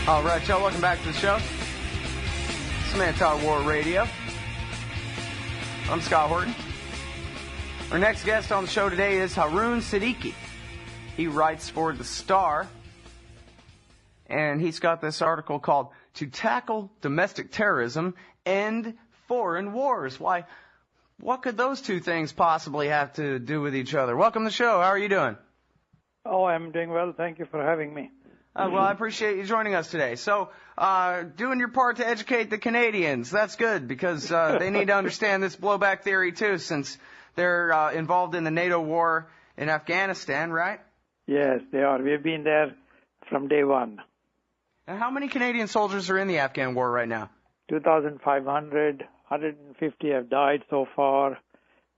All right, y'all, welcome back to the show. It's Anti-War Radio. I'm Scott Horton. Our next guest on the show today is Haroon Siddiqui. He writes for The Star, and he's got this article called "To Tackle Domestic Terrorism, End Foreign Wars." Why, what could those two things possibly have to do with each other? Welcome to the show. How are you doing? Oh, I'm doing well. Thank you for having me. Well, I appreciate you joining us today. So, doing your part to educate the Canadians, that's good, because they need to understand this blowback theory, too, since they're involved in the NATO war in Afghanistan, right? Yes, they are. We've been there from day one. And how many Canadian soldiers are in the Afghan war right now? 2,500, 150 have died so far,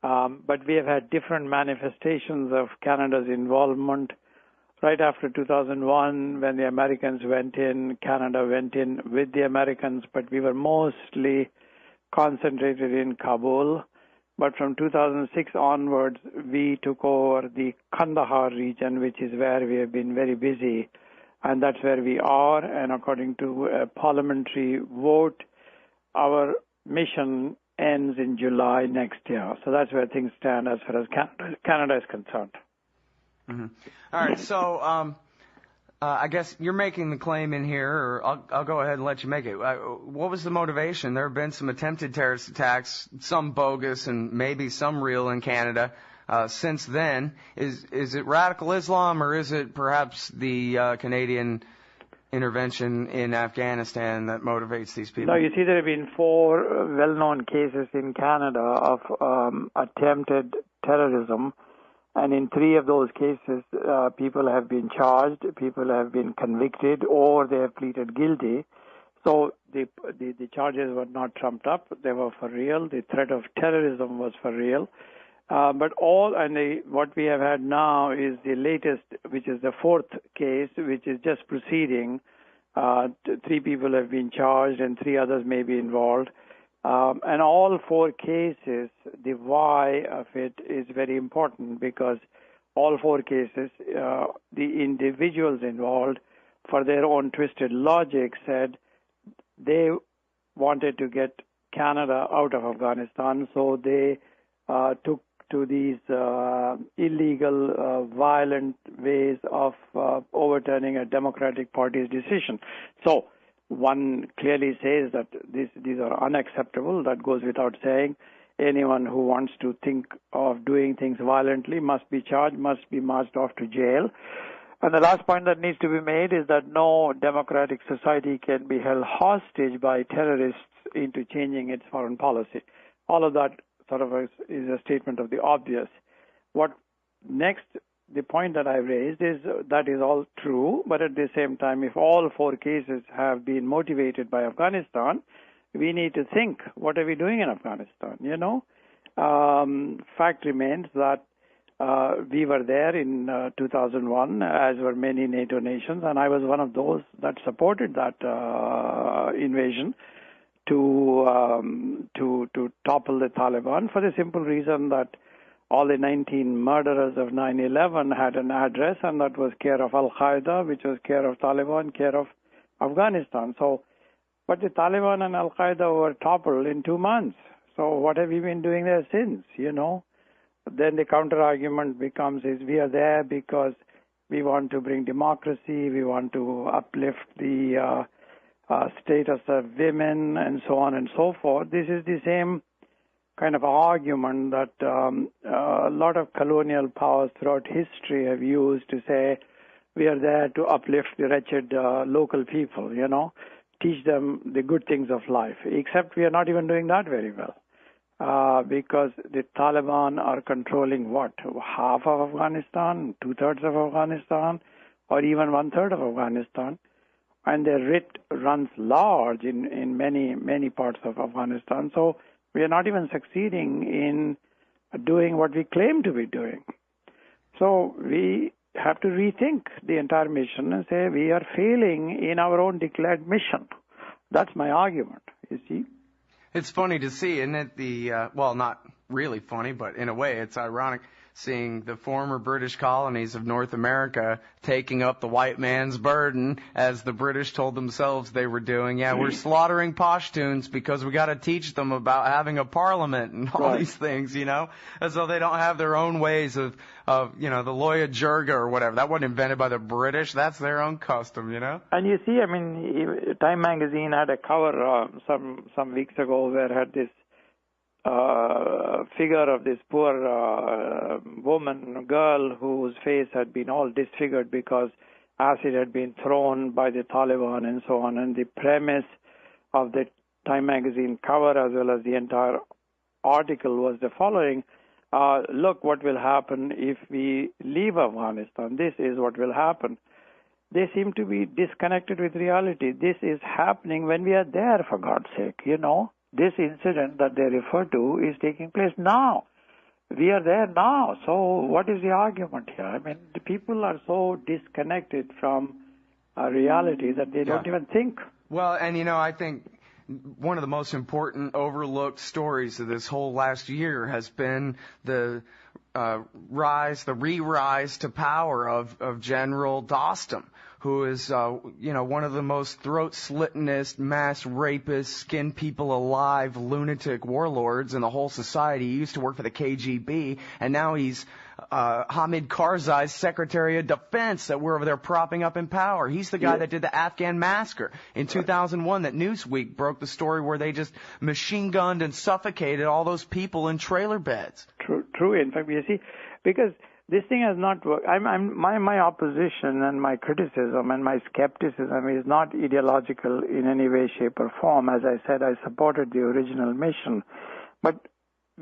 but we have had different manifestations of Canada's involvement. Right after 2001, when the Americans went in, Canada went in with the Americans, but we were mostly concentrated in Kabul. But from 2006 onwards, we took over the Kandahar region, which is where we have been very busy, and that's where we are. And according to a parliamentary vote, our mission ends in July next year. So that's where things stand as far as Canada is concerned. Mm-hmm. All right, so I guess you're making the claim in here, or I'll go ahead and let you make it. What was the motivation? There have been some attempted terrorist attacks, some bogus and maybe some real in Canada since then. Is it radical Islam, or is it perhaps the Canadian intervention in Afghanistan that motivates these people? No, you see, there have been 4 well-known cases in Canada of attempted terrorism. And in 3 of those cases, people have been charged, people have been convicted, or they have pleaded guilty. So the charges were not trumped up; they were for real. The threat of terrorism was for real. What we have had now is the latest, which is the 4th case, which is just proceeding. 3 people have been charged, and 3 others may be involved. And all 4 cases, the why of it is very important, because all 4 cases, the individuals involved, for their own twisted logic, said they wanted to get Canada out of Afghanistan, so they took to these illegal, violent ways of overturning a Democratic Party's decision. So one clearly says that these are unacceptable. That goes without saying. Anyone who wants to think of doing things violently must be charged, must be marched off to jail. And the last point that needs to be made is that no democratic society can be held hostage by terrorists into changing its foreign policy. All of that sort of is a statement of the obvious. What next? The point that I raised is that is all true, but at the same time, if all 4 cases have been motivated by Afghanistan, we need to think, what are we doing in Afghanistan, you know? Fact remains that we were there in 2001, as were many NATO nations, and I was one of those that supported that invasion to topple the Taliban, for the simple reason that all the 19 murderers of 9/11 had an address, and that was care of Al-Qaeda, which was care of Taliban, care of Afghanistan. So, but the Taliban and Al-Qaeda were toppled in 2 months. So what have we been doing there since, you know? Then the counter-argument becomes is we are there because we want to bring democracy, we want to uplift the status of women, and so on and so forth. This is the same kind of argument that a lot of colonial powers throughout history have used to say we are there to uplift the wretched local people, you know, teach them the good things of life. Except we are not even doing that very well because the Taliban are controlling what? Half of Afghanistan, 2/3 of Afghanistan, or even 1/3 of Afghanistan. And their writ runs large in many parts of Afghanistan. So we are not even succeeding in doing what we claim to be doing. So we have to rethink the entire mission and say we are failing in our own declared mission. That's my argument, you see. It's funny to see, isn't it? Well, not really funny, but in a way it's ironic. seeing the former British colonies of North America taking up the white man's burden, as the British told themselves they were doing. Yeah, we're slaughtering Pashtuns because we got to teach them about having a parliament and all these things, as though they don't have their own ways of the Loya Jirga or whatever. That wasn't invented by the British. That's their own custom, And you see, Time magazine had a cover some weeks ago where it had this figure of this poor girl whose face had been all disfigured because acid had been thrown by the Taliban and so on. And the premise of the Time magazine cover as well as the entire article was the following. Look what will happen if we leave Afghanistan. This is what will happen. They seem to be disconnected with reality. This is happening when we are there, for God's sake, This incident that they refer to is taking place now. We are there now. So what is the argument here? The people are so disconnected from reality that they don't even think. Well, and I think one of the most important overlooked stories of this whole last year has been the re-rise to power of General Dostum, who is, one of the most throat-slittingest, mass rapists, skin people alive, lunatic warlords in the whole society. He used to work for the KGB, and now he's Hamid Karzai's Secretary of Defense that we're over there propping up in power. He's the guy that did the Afghan massacre in 2001 that Newsweek broke the story where they just machine-gunned and suffocated all those people in trailer beds. True. In fact, you see, because this thing has not worked. My opposition and my criticism and my skepticism is not ideological in any way, shape, or form. As I said, I supported the original mission. But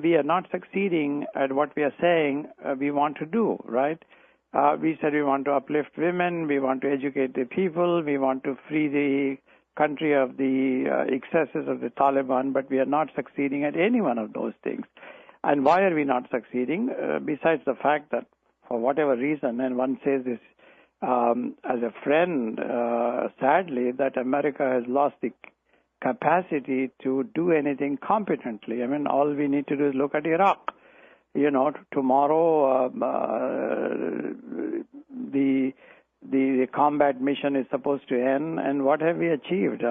we are not succeeding at what we are saying we want to do, right? We said we want to uplift women, we want to educate the people, we want to free the country of the excesses of the Taliban, but we are not succeeding at any one of those things. And why are we not succeeding? Besides the fact that for whatever reason, and one says this as a friend, sadly, that America has lost the capacity to do anything competently. All we need to do is look at Iraq. Tomorrow the combat mission is supposed to end, and what have we achieved?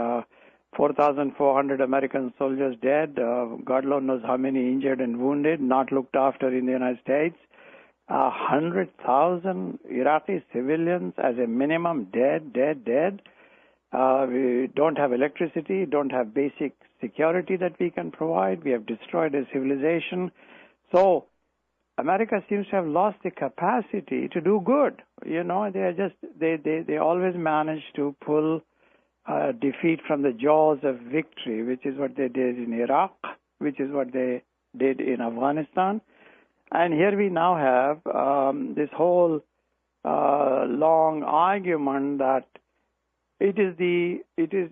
4,400 American soldiers dead, God knows how many injured and wounded, not looked after in the United States. 100,000 Iraqi civilians as a minimum dead. We don't have electricity, don't have basic security that we can provide. We have destroyed a civilization. So America seems to have lost the capacity to do good. They are just they always manage to pull defeat from the jaws of victory, which is what they did in Iraq, which is what they did in Afghanistan. And here we now have this whole long argument that it is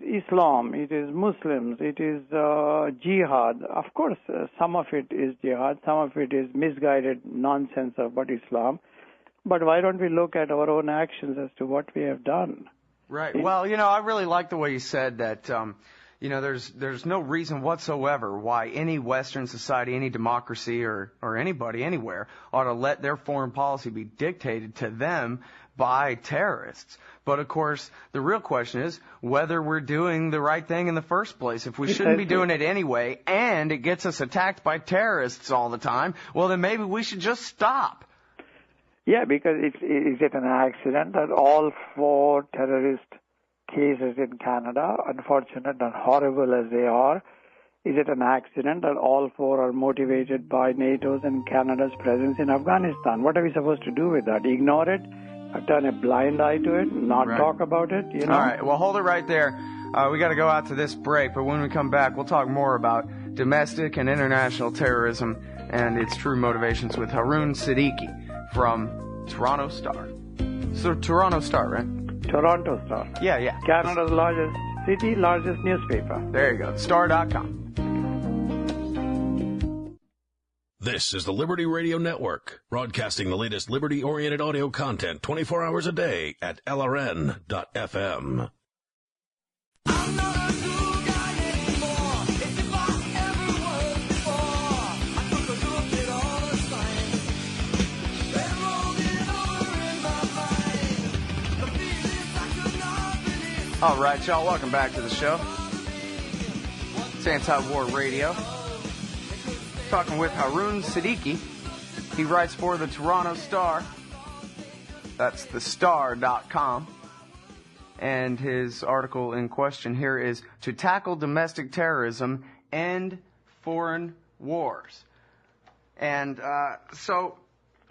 Islam, it is Muslims, it is jihad. Of course, some of it is jihad, some of it is misguided nonsense about Islam. But why don't we look at our own actions as to what we have done? Right. Well, I really like the way you said that, there's no reason whatsoever why any Western society, any democracy or anybody anywhere ought to let their foreign policy be dictated to them by terrorists. But, of course, the real question is whether we're doing the right thing in the first place. If we shouldn't be doing it anyway and it gets us attacked by terrorists all the time, well, then maybe we should just stop. Yeah, because is it an accident that all 4 terrorist cases in Canada, unfortunate and horrible as they are, is it an accident that all 4 are motivated by NATO's and Canada's presence in Afghanistan? What are we supposed to do with that? Ignore it? Turn a blind eye to it? Not talk about it? All right, well, hold it right there. We got to go out to this break, but when we come back, we'll talk more about domestic and international terrorism and its true motivations with Haroon Siddiqui from Toronto Star. So Toronto Star, right? Toronto Star. Yeah. Canada's largest city, largest newspaper. There you go. Star.com. This is the Liberty Radio Network, broadcasting the latest liberty-oriented audio content 24 hours a day at LRN.FM. I'm not a cool guy anymore. It's if I ever was before. I took a look at all the signs. All right, y'all, welcome back to the show. It's Anti-War Radio. Talking with Haroon Siddiqui. He writes for the Toronto Star. That's thestar.com. And his article in question here is To Tackle Domestic Terrorism, End Foreign Wars. And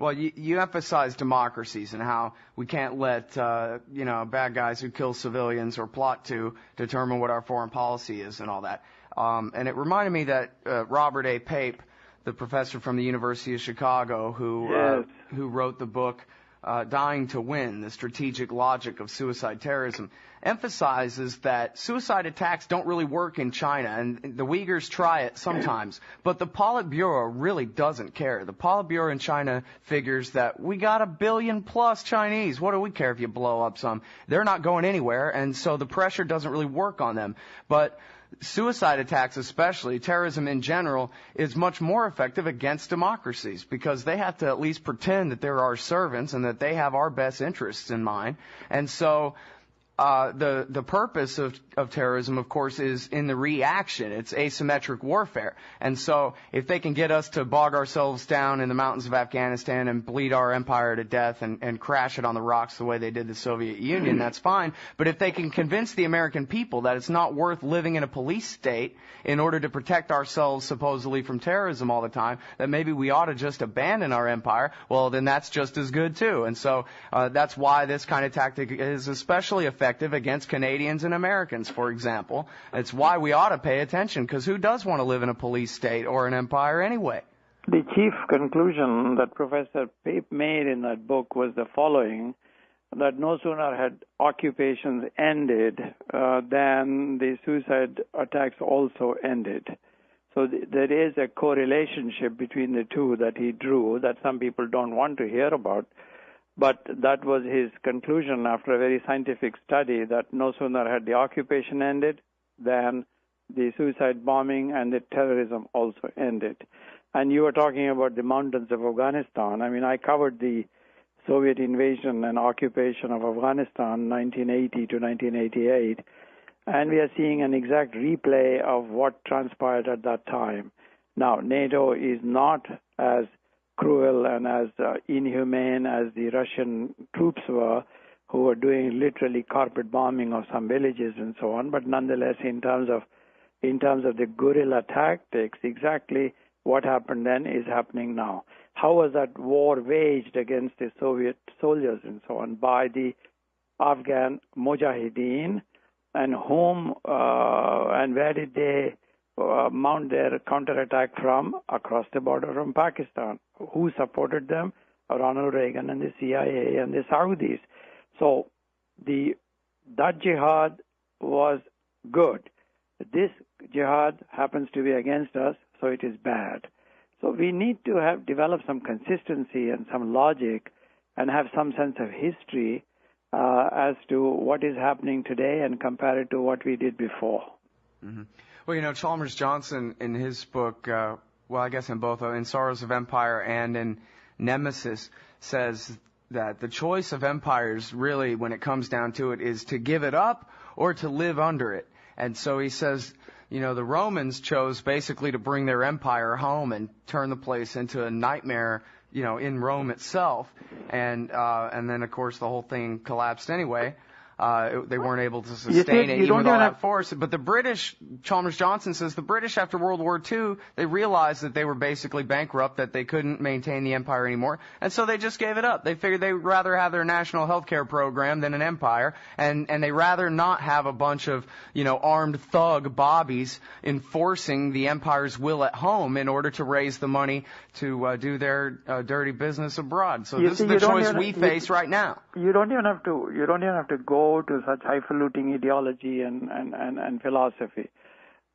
well, you emphasize democracies and how we can't let, bad guys who kill civilians or plot to determine what our foreign policy is and all that. And it reminded me that Robert A. Pape, the professor from the University of Chicago, who wrote the book Dying to Win, The Strategic Logic of Suicide Terrorism, emphasizes that suicide attacks don't really work in China, and the Uyghurs try it sometimes, but the Politburo really doesn't care. The Politburo in China figures that we got 1 billion plus Chinese. What do we care if you blow up some? They're not going anywhere, and so the pressure doesn't really work on them. But suicide attacks, especially terrorism in general, is much more effective against democracies because they have to at least pretend that they're our servants and that they have our best interests in mind. And so the purpose of terrorism, of course, is in the reaction. It's asymmetric warfare. And so if they can get us to bog ourselves down in the mountains of Afghanistan and bleed our empire to death and crash it on the rocks the way they did the Soviet Union, that's fine. But if they can convince the American people that it's not worth living in a police state in order to protect ourselves supposedly from terrorism all the time, that maybe we ought to just abandon our empire, well, then that's just as good too. And so that's why this kind of tactic is especially effective against Canadians and Americans, for example. It's why we ought to pay attention, because who does want to live in a police state or an empire anyway? The chief conclusion that Professor Pape made in that book was the following, that no sooner had occupations ended than the suicide attacks also ended. So there is a correlationship between the two that he drew that some people don't want to hear about. But that was his conclusion after a very scientific study, that no sooner had the occupation ended than the suicide bombing and the terrorism also ended. And you were talking about the mountains of Afghanistan. I mean, I covered the Soviet invasion and occupation of Afghanistan 1980 to 1988, and we are seeing an exact replay of what transpired at that time. Now, NATO is not as cruel and as inhumane as the Russian troops were, who were doing literally carpet bombing of some villages and so on. But nonetheless, in terms of the guerrilla tactics, exactly what happened then is happening now. How was that war waged against the Soviet soldiers and so on? By the Afghan Mujahideen, and whom and where did they mount their counterattack from? Across the border from Pakistan. Who supported them? Ronald Reagan and the CIA and the Saudis. So that jihad was good. This jihad happens to be against us, so it is bad. So we need to have developed some consistency and some logic and have some sense of history as to what is happening today and compare it to what we did before. Mm-hmm. Well, Chalmers Johnson in his book, I guess in both, in Sorrows of Empire and in Nemesis, says that the choice of empires really, when it comes down to it, is to give it up or to live under it. And so he says, the Romans chose basically to bring their empire home and turn the place into a nightmare, in Rome itself. And then, of course, the whole thing collapsed anyway. They weren't able to sustain it even with all that force. But the British, Chalmers Johnson says, the British after World War II, they realized that they were basically bankrupt, that they couldn't maintain the empire anymore, and so they just gave it up. They figured they'd rather have their national health care program than an empire, and they rather not have a bunch of, armed thug bobbies enforcing the empire's will at home in order to raise the money to do their dirty business abroad. So this is the choice we face right now. You don't even have to go to such highfalutin ideology and philosophy.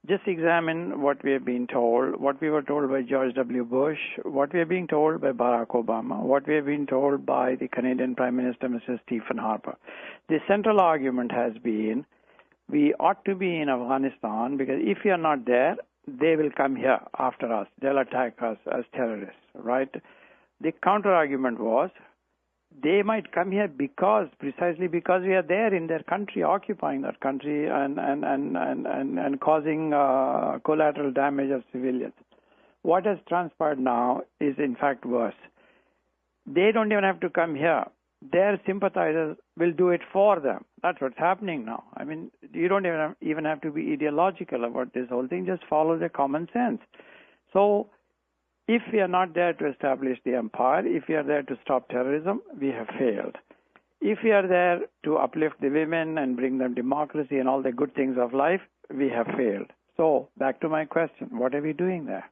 Just examine what we have been told, what we were told by George W. Bush, what we are being told by Barack Obama, what we have been told by the Canadian Prime Minister, Mr. Stephen Harper. The central argument has been, we ought to be in Afghanistan because if we are not there, they will come here after us. They'll attack us as terrorists, right? The counter-argument was, they might come here precisely because we are there in their country, occupying that country and causing collateral damage of civilians. What has transpired now is in fact worse. They don't even have to come here. Their sympathizers will do it for them. That's what's happening now. I mean, you don't even have to be ideological about this whole thing. Just follow the common sense. So if we are not there to establish the empire, if we are there to stop terrorism, we have failed. If we are there to uplift the women and bring them democracy and all the good things of life, we have failed. So back to my question, what are we doing there?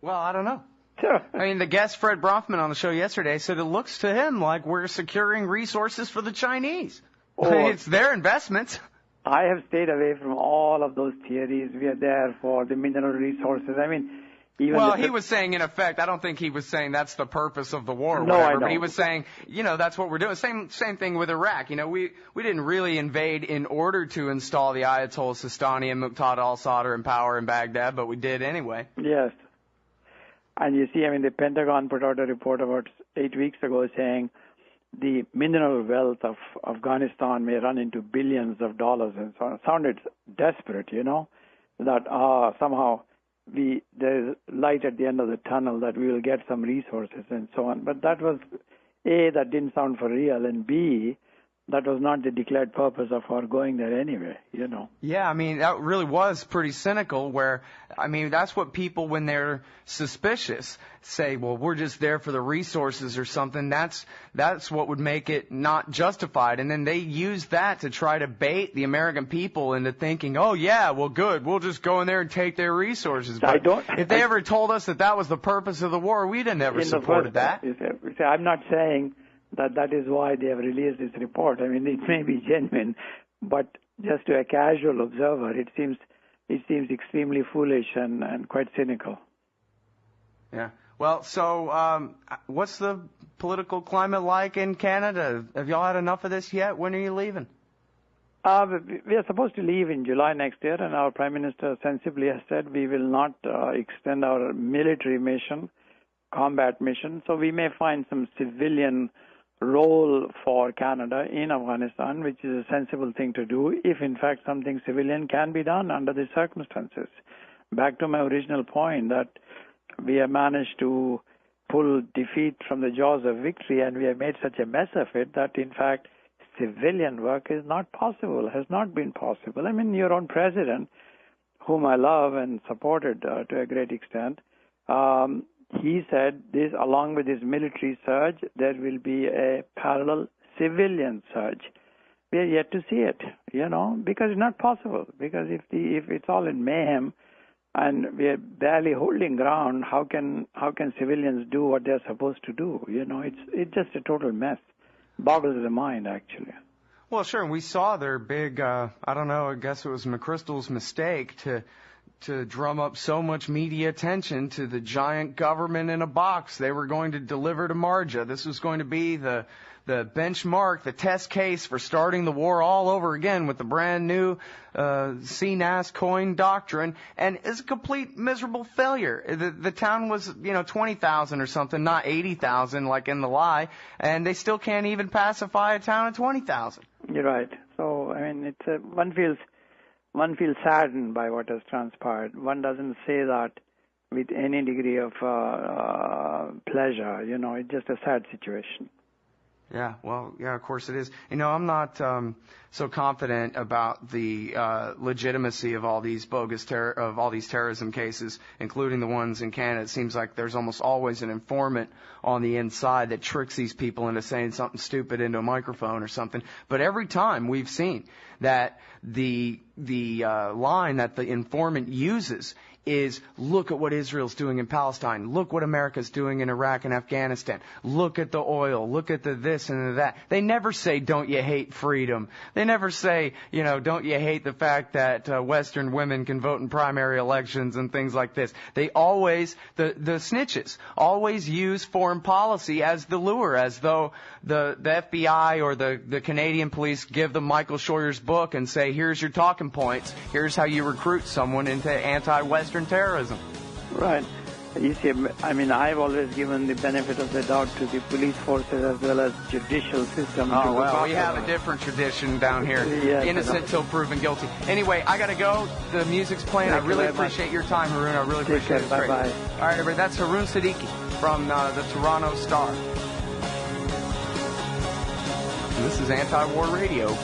Well, I don't know. Sure. I mean, the guest, Fred Bronfman, on the show yesterday said it looks to him like we're securing resources for the Chinese. I mean, it's their investments. I have stayed away from all of those theories. We are there for the mineral resources. I mean, even he was saying, in effect, I don't think he was saying that's the purpose of the war or No, whatever, I know. but he was saying, that's what we're doing. Same thing with Iraq. We didn't really invade in order to install the Ayatollah Sistani and Muqtada al-Sadr in power in Baghdad, but we did anyway. Yes. And you see, I mean, the Pentagon put out a report about 8 weeks ago saying the mineral wealth of Afghanistan may run into billions of dollars and so on. It sounded desperate, that somehow there's light at the end of the tunnel, that we will get some resources and so on. But that was, A, that didn't sound for real, and B, that was not the declared purpose of our going there anyway, Yeah, I mean, that really was pretty cynical where, that's what people, when they're suspicious, say, well, we're just there for the resources or something. That's what would make it not justified. And then they use that to try to bait the American people into thinking, oh, yeah, well, good, we'll just go in there and take their resources. But if they ever told us that was the purpose of the war, we'd have never supported that. I'm not saying that is why they have released this report. I mean, it may be genuine, but just to a casual observer, it seems extremely foolish and quite cynical. Yeah. Well, so what's the political climate like in Canada? Have y'all had enough of this yet? When are you leaving? We are supposed to leave in July next year, and our Prime Minister sensibly has said we will not extend our military mission, combat mission, so we may find some civilian role for Canada in Afghanistan, which is a sensible thing to do if, in fact, something civilian can be done under the circumstances. Back to my original point that we have managed to pull defeat from the jaws of victory, and we have made such a mess of it that, in fact, civilian work is not possible, has not been possible. I mean, your own president, whom I love and supported to a great extent, he said this, along with this military surge, there will be a parallel civilian surge. We are yet to see it, because it's not possible. Because if it's all in mayhem and we are barely holding ground, how can civilians do what they're supposed to do? It's just a total mess. Boggles the mind, actually. Well, sure. And we saw their big, I guess it was McChrystal's mistake to drum up so much media attention to the giant government in a box they were going to deliver to Marja. This was going to be the benchmark, the test case for starting the war all over again with the brand new CNAS coin doctrine, and it's a complete miserable failure. The town was, 20,000 or something, not 80,000 like in the lie, and they still can't even pacify a town of 20,000. You're right. So, I mean, one feels saddened by what has transpired. One doesn't say that with any degree of pleasure. It's just a sad situation. Yeah, well, yeah, of course it is. I'm not so confident about the legitimacy of all these terrorism cases, including the ones in Canada. It seems like there's almost always an informant on the inside that tricks these people into saying something stupid into a microphone or something. But every time we've seen that the line that the informant uses is, look at what Israel's doing in Palestine. Look what America's doing in Iraq and Afghanistan. Look at the oil. Look at the this and the that. They never say, don't you hate freedom? They never say, don't you hate the fact that Western women can vote in primary elections and things like this. They always, the snitches, always use foreign policy as the lure, as though the FBI or the Canadian police give them Michael Scheuer's book and say, here's your talking points. Here's how you recruit someone into anti-Western terrorism. Right. You see, I mean, I've always given the benefit of the doubt to the police forces as well as judicial system. Oh, well, we have a different tradition down here. Yes, Innocent till proven guilty. Anyway, I got to go. The music's playing. I really appreciate your time, Haroon. I really appreciate it. Bye-bye. All right, everybody, that's Haroon Siddiqui from the Toronto Star. This is Anti-War Radio.